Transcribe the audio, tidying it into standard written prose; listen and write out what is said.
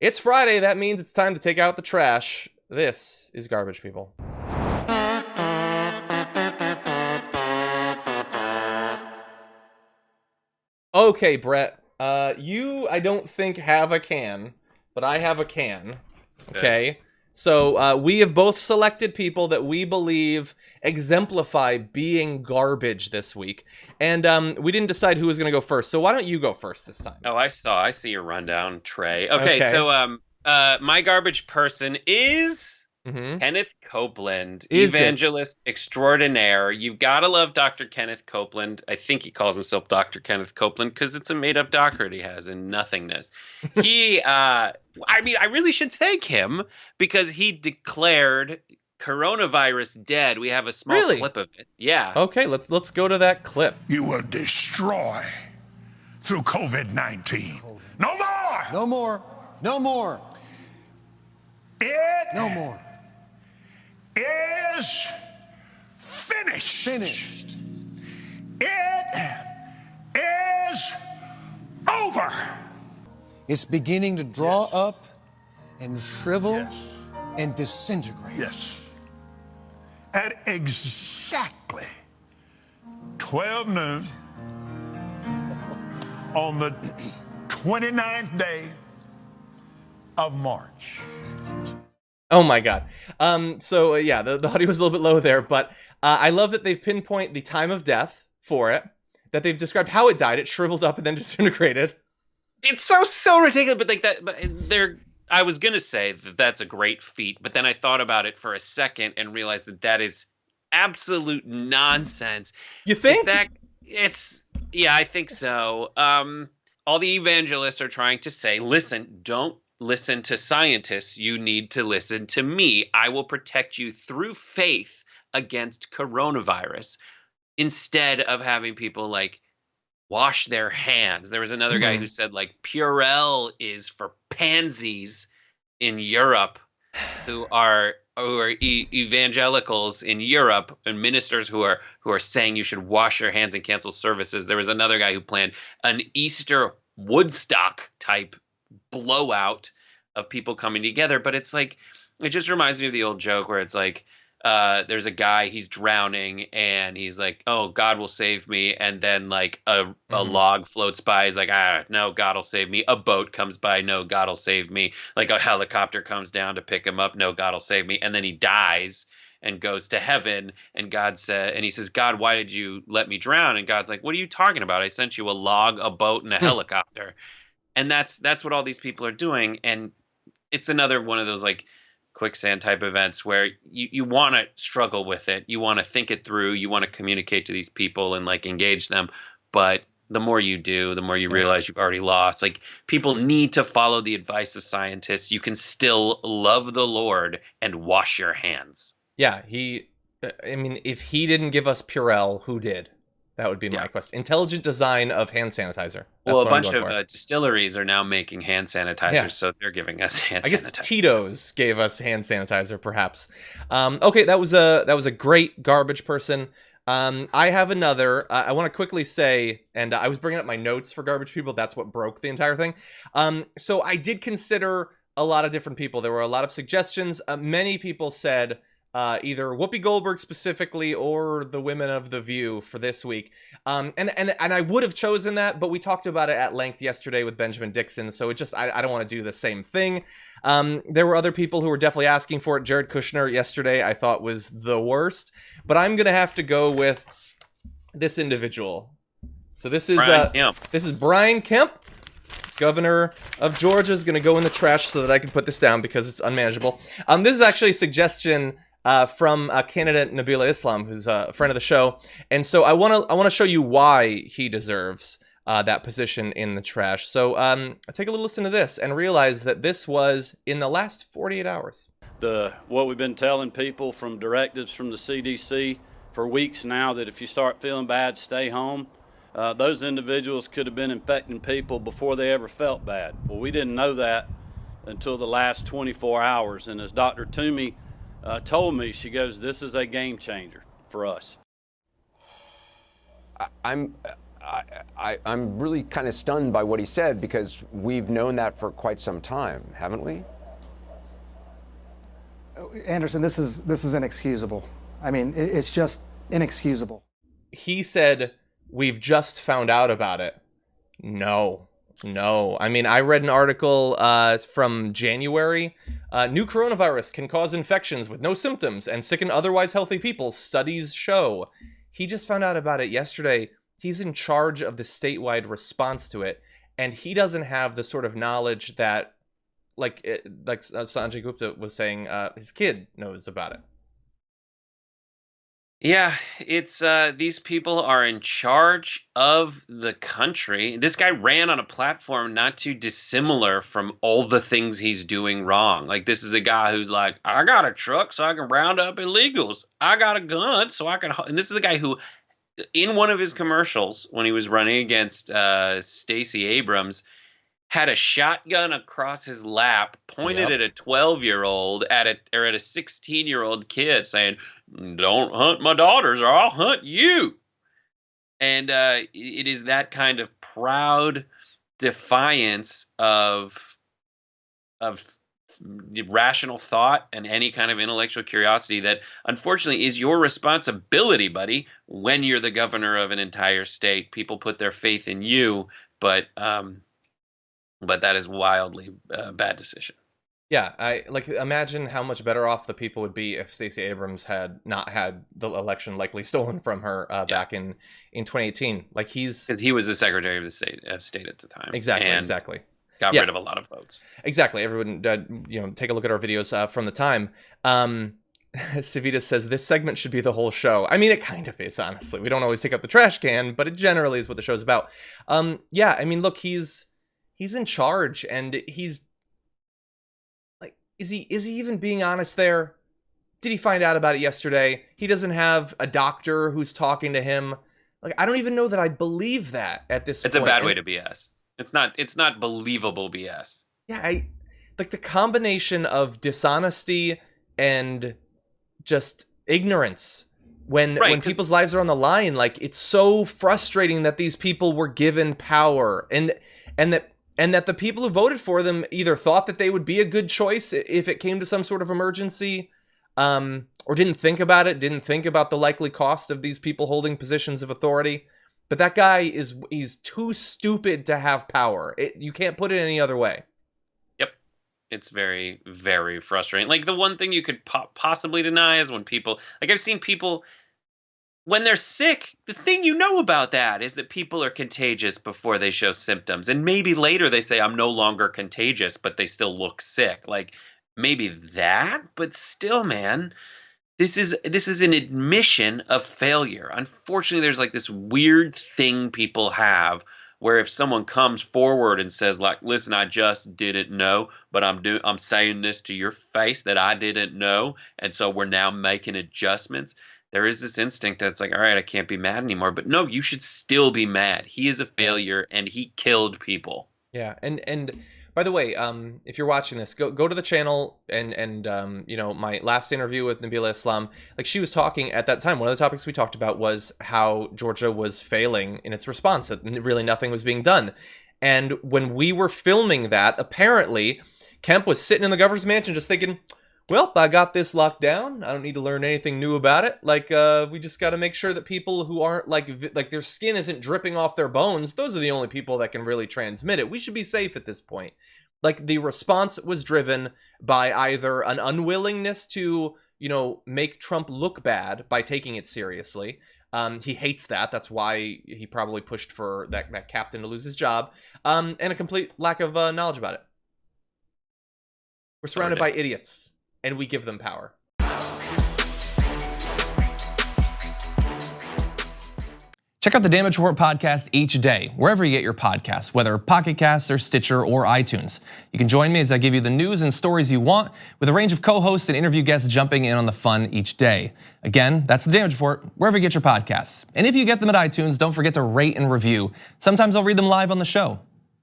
It's Friday. That means it's time to take out the trash. This is Garbage People. Okay, Brett. You, I don't think, have a can, but I have a can. Okay? So, we have both selected people that we believe exemplify being garbage this week. And we didn't decide who was going to go first. So why don't you go first this time? Oh, I see your rundown, Trey. Okay. So my garbage person is Kenneth Copeland, evangelist extraordinaire. You've got to love Dr. Kenneth Copeland. I think he calls himself Dr. Kenneth Copeland because it's a made-up doctorate he has in nothingness. I really should thank him because he declared coronavirus dead. We have a small clip of it. Yeah. Okay, let's go to that clip. You will destroy through COVID-19. No more! No more. No more. No more. Is finished. Finished. It is over. It's beginning to draw up and shrivel and disintegrate. Yes. At exactly 12 noon on the 29th day of March. Oh my God. The audio was a little bit low there, but I love that they've pinpointed the time of death for it, that they've described how it died. It shriveled up and then disintegrated. It's so ridiculous, but like that, but I was gonna say that that's a great feat, but then I thought about it for a second and realized that is absolute nonsense. You think? I think so. All the evangelists are trying to say, listen, don't listen to scientists. You need to listen to me. I will protect you through faith against coronavirus, instead of having people like wash their hands. There was another guy who said like Purell is for pansies in Europe who are evangelicals in Europe and ministers who are saying you should wash your hands and cancel services. There was another guy who planned an Easter Woodstock type blowout of people coming together. But it's like, it just reminds me of the old joke where it's like, there's a guy, he's drowning and he's like, oh, God will save me. And then like a log floats by. He's like, no, God will save me. A boat comes by. No, God will save me. Like a helicopter comes down to pick him up. No, God will save me. And then he dies and goes to heaven. And he says, God, why did you let me drown? And God's like, what are you talking about? I sent you a log, a boat, and a helicopter. And that's what all these people are doing. And it's another one of those like quicksand type events where you want to struggle with it. You want to think it through. You want to communicate to these people and like engage them. But the more you do, the more you realize you've already lost. Like, people need to follow the advice of scientists. You can still love the Lord and wash your hands. Yeah, if he didn't give us Purell, who did? That would be my question. Intelligent design of hand sanitizer. Well, a bunch of distilleries are now making hand sanitizers, so they're giving us hand sanitizer. I guess Tito's gave us hand sanitizer, perhaps. Okay, that was a great garbage person. I have another. I want to quickly say, and I was bringing up my notes for garbage people. That's what broke the entire thing. So I did consider a lot of different people. There were a lot of suggestions. Many people said either Whoopi Goldberg specifically or the women of The View for this week. And I would have chosen that, but we talked about it at length yesterday with Benjamin Dixon, so I don't want to do the same thing. There were other people who were definitely asking for it. Jared Kushner yesterday I thought was the worst, but I'm going to have to go with this individual. So this is Brian Kemp. Governor of Georgia is going to go in the trash so that I can put this down because it's unmanageable. This is actually a suggestion from candidate Nabila Islam, who's a friend of the show, and so I want to show you why he deserves that position in the trash. So take a little listen to this and realize that this was in the last 48 hours. What we've been telling people from directives from the CDC for weeks now, that if you start feeling bad, stay home. Those individuals could have been infecting people before they ever felt bad. Well, we didn't know that until the last 24 hours. And as Dr. Toomey told me, she goes, this is a game changer for us. I'm I'm really kind of stunned by what he said, because we've known that for quite some time, haven't we? Anderson, this is inexcusable. I mean, it's just inexcusable. He said, we've just found out about it. No. I mean, I read an article from January. New coronavirus can cause infections with no symptoms and sicken otherwise healthy people, studies show. He just found out about it yesterday. He's in charge of the statewide response to it, and he doesn't have the sort of knowledge that, like Sanjay Gupta was saying, his kid knows about it. Yeah, it's these people are in charge of the country. This guy ran on a platform not too dissimilar from all the things he's doing wrong. Like, this is a guy who's like, I got a truck so I can round up illegals. I got a gun so I can. And this is a guy who, in one of his commercials when he was running against Stacey Abrams, had a shotgun across his lap, pointed at a 12-year-old, at a 16-year-old kid, saying, "Don't hunt my daughters, or I'll hunt you." And it is that kind of proud defiance of rational thought and any kind of intellectual curiosity that, unfortunately, is your responsibility, buddy, when you're the governor of an entire state. People put their faith in you, but that is wildly bad decision. Yeah, I imagine how much better off the people would be if Stacey Abrams had not had the election likely stolen from her back in 2018. Like, because he was the Secretary of the State at the time. Exactly. Got rid of a lot of votes. Exactly. Everyone, take a look at our videos from the time. Savita says this segment should be the whole show. I mean, it kind of is, honestly. We don't always take up the trash can, but it generally is what the show's about. Yeah, I mean, look, he's in charge, and he's like, is he even being honest there? Did he find out about it yesterday? He doesn't have a doctor who's talking to him. Like, I don't even know that I believe that at this point. It's a bad way to BS. It's not believable BS. Yeah, like the combination of dishonesty and just ignorance when people's lives are on the line. Like, it's so frustrating that these people were given power, and that the people who voted for them either thought that they would be a good choice if it came to some sort of emergency, or didn't think about it, didn't think about the likely cost of these people holding positions of authority. But that guy he's too stupid to have power. You can't put it any other way. Yep. It's very, very frustrating. Like, the one thing you could possibly deny is when people, like, I've seen people, when they're sick, the thing you know about that is that people are contagious before they show symptoms. And maybe later they say, I'm no longer contagious, but they still look sick. Like, maybe that, but still, man, this is an admission of failure. Unfortunately, there's like this weird thing people have where if someone comes forward and says, like, listen, I just didn't know, but I'm saying this to your face that I didn't know, and so we're now making adjustments. There is this instinct that's like, all right, I can't be mad anymore. But no, you should still be mad. He is a failure, and he killed people. Yeah, and by the way, if you're watching this, go to the channel and my last interview with Nabila Islam, like, she was talking at that time. One of the topics we talked about was how Georgia was failing in its response, that really nothing was being done. And when we were filming that, apparently Kemp was sitting in the governor's mansion just thinking, well, I got this locked down. I don't need to learn anything new about it. Like, we just got to make sure that people who aren't like their skin isn't dripping off their bones, those are the only people that can really transmit it. We should be safe at this point. Like, the response was driven by either an unwillingness to, make Trump look bad by taking it seriously. He hates that. That's why he probably pushed for that captain to lose his job. And a complete lack of knowledge about it. We're surrounded by idiots, and we give them power. Check out the Damage Report podcast each day, wherever you get your podcasts, whether Pocket Casts or Stitcher or iTunes. You can join me as I give you the news and stories you want, with a range of co-hosts and interview guests jumping in on the fun each day. Again, that's the Damage Report, wherever you get your podcasts. And if you get them at iTunes, don't forget to rate and review. Sometimes I'll read them live on the show.